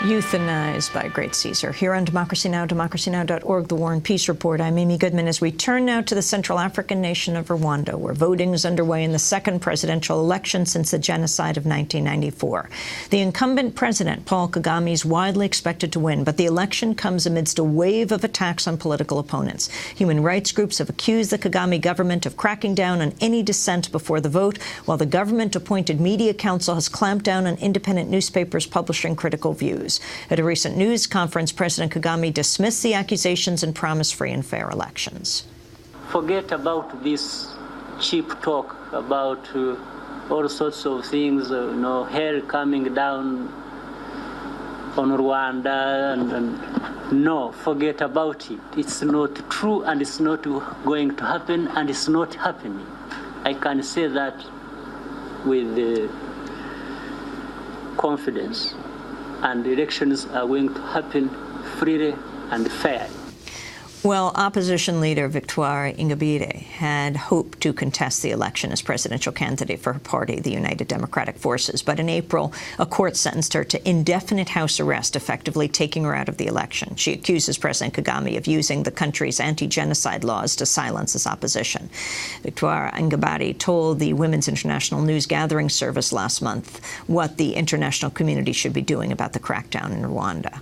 Euthanized by Great Caesar. Here on Democracy Now!, democracynow.org, The War and Peace Report. I'm Amy Goodman as we turn now to the Central African nation of Rwanda, where voting is underway in the second presidential election since the genocide of 1994. The incumbent president, Paul Kagame, is widely expected to win, but the election comes amidst a wave of attacks on political opponents. Human rights groups have accused the Kagame government of cracking down on any dissent before the vote, while the government-appointed media council has clamped down on independent newspapers publishing critical views. At a recent news conference, President Kagame dismissed the accusations and promised free and fair elections. Forget about this cheap talk about all sorts of things, hell coming down on Rwanda, and no, forget about it. It's not true, and it's not going to happen, and it's not happening. I can say that with confidence. And elections are going to happen freely and fair. Well, opposition leader Victoire Ingabire had hoped to contest the election as presidential candidate for her party, the United Democratic Forces. But in April, a court sentenced her to indefinite house arrest, effectively taking her out of the election. She accuses President Kagame of using the country's anti-genocide laws to silence his opposition. Victoire Ingabire told the Women's International News Gathering Service last month what the international community should be doing about the crackdown in Rwanda.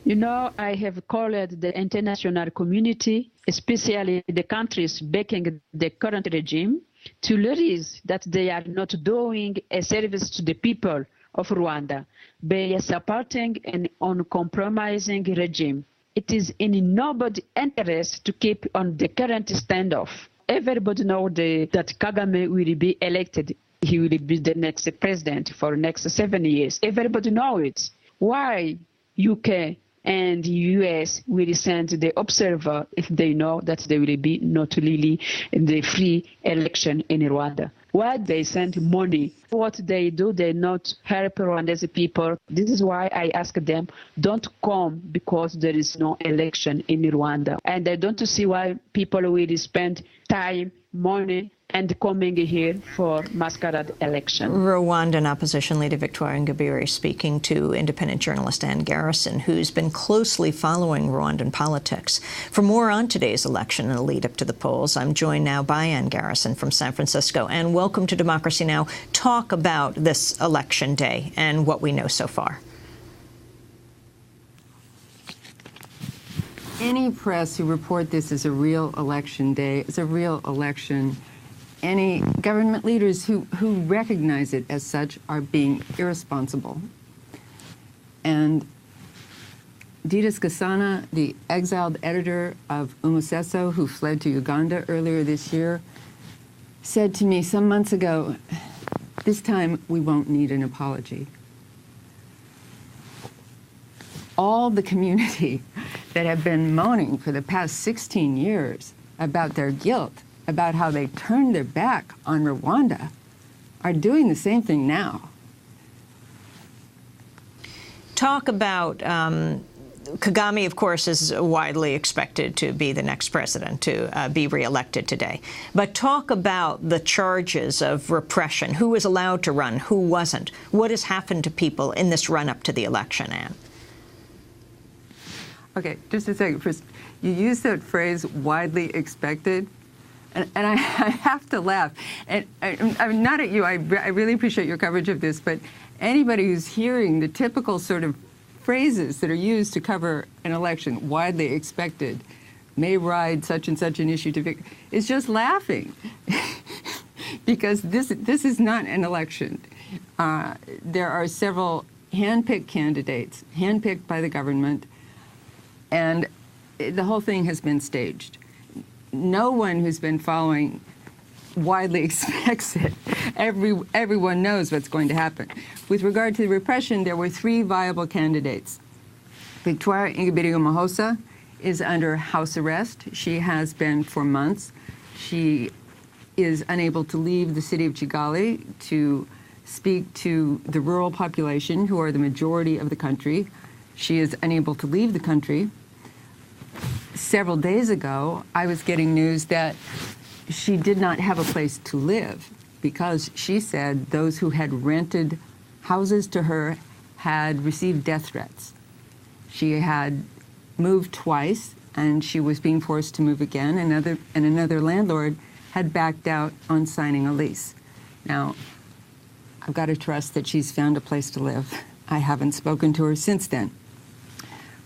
You know, I have called the international community, especially the countries backing the current regime, to realize that they are not doing a service to the people of Rwanda by supporting an uncompromising regime. It is in nobody's interest to keep on the current standoff. Everybody knows that Kagame will be elected. He will be the next president for the next 7 years. Everybody knows it. Why UK and the US will send the observer if they know that there will be not really the free election in Rwanda? Why they send money? What they do, they not help Rwandese people. This is why I ask them, don't come because there is no election in Rwanda. And I don't see why people will spend time, money, and coming here for masquerade election. Rwandan opposition leader Victoire Ingabire speaking to independent journalist Ann Garrison, who's been closely following Rwandan politics. For more on today's election and the lead up to the polls, I'm joined now by Ann Garrison from San Francisco. And welcome to Democracy Now! Talk about this election day and what we know so far. Any press who report this as a real election day is a real election. Any government leaders who recognize it as such are being irresponsible. And Didas Gasana, the exiled editor of Umuseso, who fled to Uganda earlier this year, said to me some months ago, this time we won't need an apology. All the community that have been moaning for the past 16 years about their guilt, about how they turned their back on Rwanda, are doing the same thing now. Talk about Kagame, of course, is widely expected to be the next president to be reelected today. But talk about the charges of repression. Who was allowed to run? Who wasn't? What has happened to people in this run-up to the election, Ann? Okay, just a second. First, you used that phrase, widely expected. And I have to laugh. And I'm not at you. I really appreciate your coverage of this. But anybody who's hearing the typical sort of phrases that are used to cover an election, widely expected, may ride such and such an issue to victory, is just laughing. Because this is not an election. There are several hand-picked candidates, hand-picked by the government, and the whole thing has been staged. No one who's been following widely expects it. Everyone knows what's going to happen. With regard to the repression, there were 3 viable candidates. Victoire Ingabire is under house arrest. She has been for months. She is unable to leave the city of Kigali to speak to the rural population, who are the majority of the country. She is unable to leave the country. Several days ago, I was getting news that she did not have a place to live because she said those who had rented houses to her had received death threats. She had moved twice, and she was being forced to move again. Another landlord had backed out on signing a lease. Now, I've got to trust that she's found a place to live. I haven't spoken to her since then.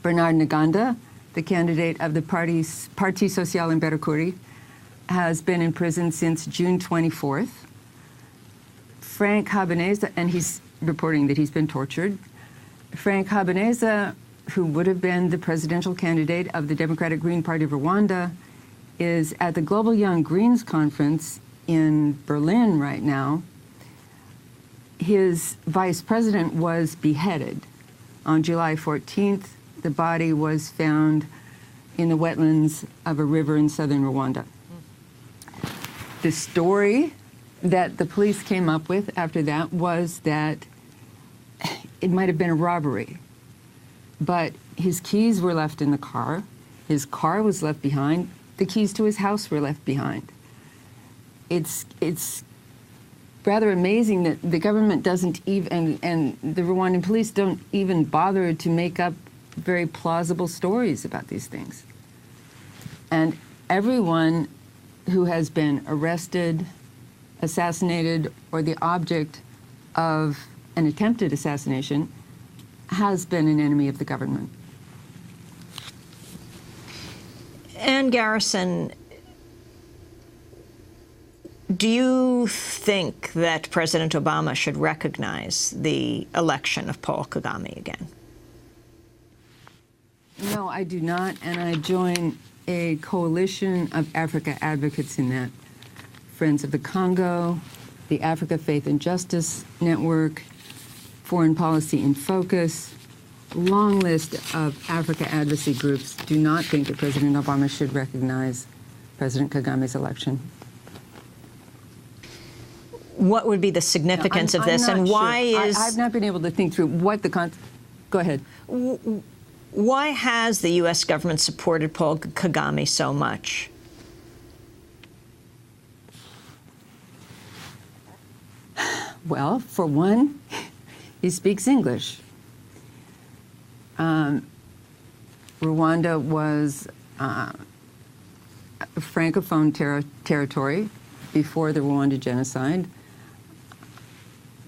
Bernard Ntaganda, the candidate of the Parti Social Imberekuri, has been in prison since June 24th. Frank Habineza, and he's reporting that he's been tortured. Frank Habineza, who would have been the presidential candidate of the Democratic Green Party of Rwanda, is at the Global Young Greens Conference in Berlin right now. His vice president was beheaded on July 14th. The body was found in the wetlands of a river in southern Rwanda. The story that the police came up with after that was that it might have been a robbery, but his keys were left in the car. His car was left behind. The keys to his house were left behind. It's rather amazing that the government doesn't even, and the Rwandan police don't even bother to make up very plausible stories about these things. And everyone who has been arrested, assassinated, or the object of an attempted assassination has been an enemy of the government. Ann Garrison, do you think that President Obama should recognize the election of Paul Kagame again? No, I do not, and I join a coalition of Africa advocates in that. Friends of the Congo, the Africa Faith and Justice Network, Foreign Policy in Focus, long list of Africa advocacy groups do not think that President Obama should recognize President Kagame's election. What would be the significance of this, and why is... I've not been able to think through what the... Go ahead. Why has the U.S. government supported Paul Kagame so much? Well, for one, he speaks English. Rwanda was a Francophone territory before the Rwanda genocide.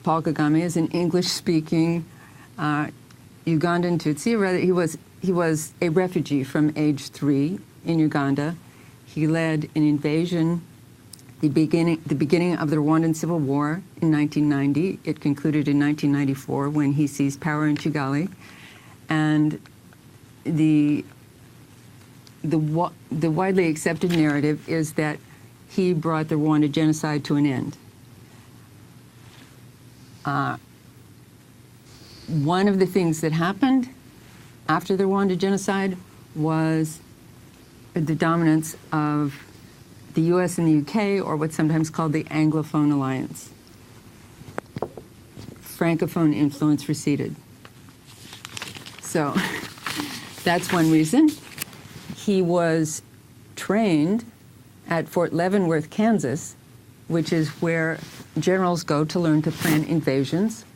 Paul Kagame is an English-speaking Ugandan Tutsi. Rather, he was a refugee from age 3 in Uganda. He led an invasion, the beginning of the Rwandan Civil War in 1990. It concluded in 1994 when he seized power in Kigali, and the widely accepted narrative is that he brought the Rwanda genocide to an end. One of the things that happened after the Rwanda genocide was the dominance of the US and the UK, or what's sometimes called the Anglophone alliance. Francophone influence receded. So that's one reason. He was trained at Fort Leavenworth, Kansas, which is where generals go to learn to plan invasions,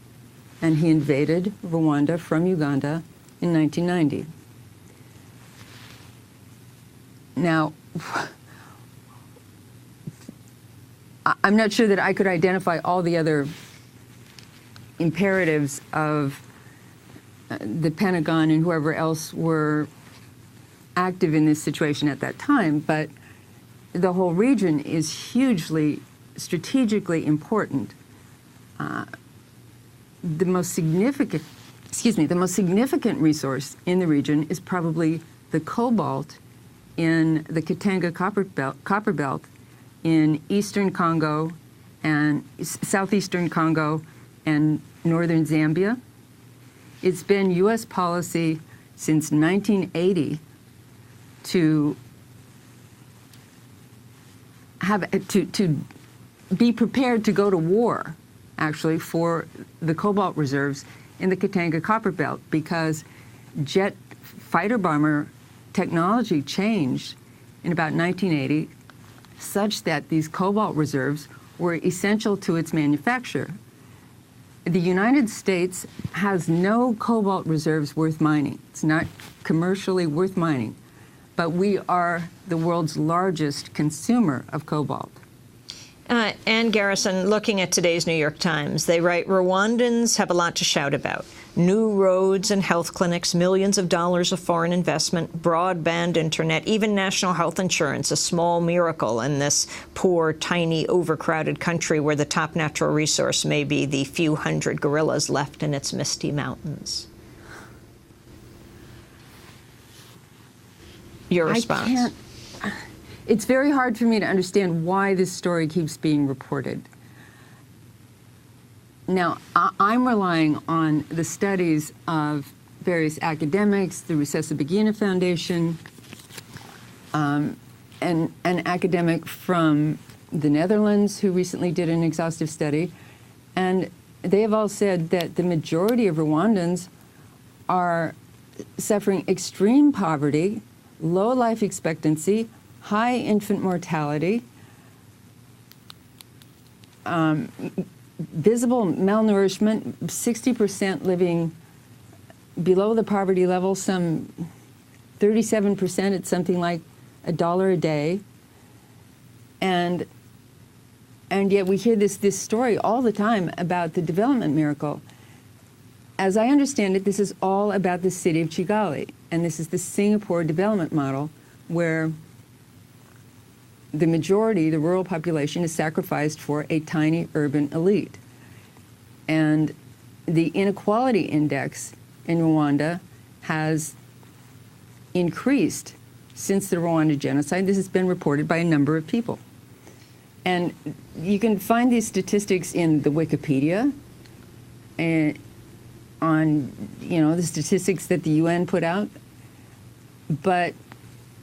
and he invaded Rwanda from Uganda in 1990. Now, I'm not sure that I could identify all the other imperatives of the Pentagon and whoever else were active in this situation at that time, but the whole region is hugely strategically important. The most significant resource in the region is probably the cobalt in the Katanga copper belt in eastern Congo and southeastern Congo and northern Zambia. It's been U.S. policy since 1980 to be prepared to go to war, actually, for the cobalt reserves in the Katanga copper belt, because jet fighter bomber technology changed in about 1980 such that these cobalt reserves were essential to its manufacture. the United States has no cobalt reserves worth mining. It's not commercially worth mining. But we are the world's largest consumer of cobalt. Ann Garrison, looking at today's New York Times, they write, Rwandans have a lot to shout about. New roads and health clinics, millions of dollars of foreign investment, broadband internet, even national health insurance, a small miracle in this poor, tiny, overcrowded country where the top natural resource may be the few hundred gorillas left in its misty mountains. Your response? It's very hard for me to understand why this story keeps being reported. Now, I'm relying on the studies of various academics, the Rusesabagina Foundation, and an academic from the Netherlands who recently did an exhaustive study. And they have all said that the majority of Rwandans are suffering extreme poverty, low life expectancy, high infant mortality, visible malnourishment, 60% living below the poverty level, some 37% at something like $1 a day. And yet we hear this story all the time about the development miracle. As I understand it, this is all about the city of Kigali, and this is the Singapore development model where the majority, the rural population, is sacrificed for a tiny urban elite. And the inequality index in Rwanda has increased since the Rwanda genocide. This has been reported by a number of people. And you can find these statistics in the Wikipedia and on, the statistics that the UN put out. But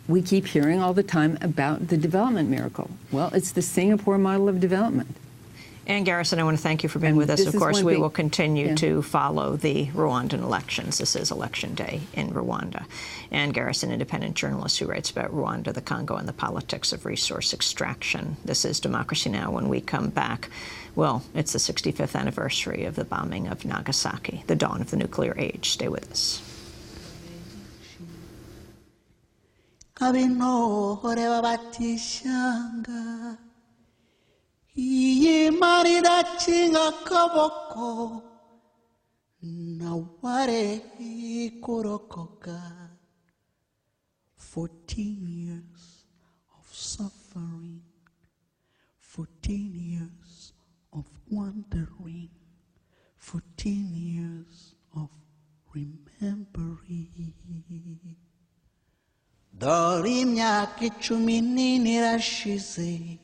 we keep hearing all the time about the development miracle. Well, it's the Singapore model of development. Ann Garrison, I want to thank you for being with us. Of course, we will continue to follow the Rwandan elections. This is election day in Rwanda. Ann Garrison, independent journalist who writes about Rwanda, the Congo, and the politics of resource extraction. This is Democracy Now! When we come back, well, it's the 65th anniversary of the bombing of Nagasaki, the dawn of the nuclear age. Stay with us. abinohore batishanga iyimana idakinga akaboko naware kurokoka 14 years of suffering, 14 years of wandering, 14 years of remembering. Dore imyaka 10 irashize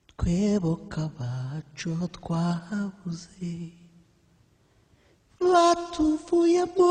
tweboka abacu twabuze batuvuyemo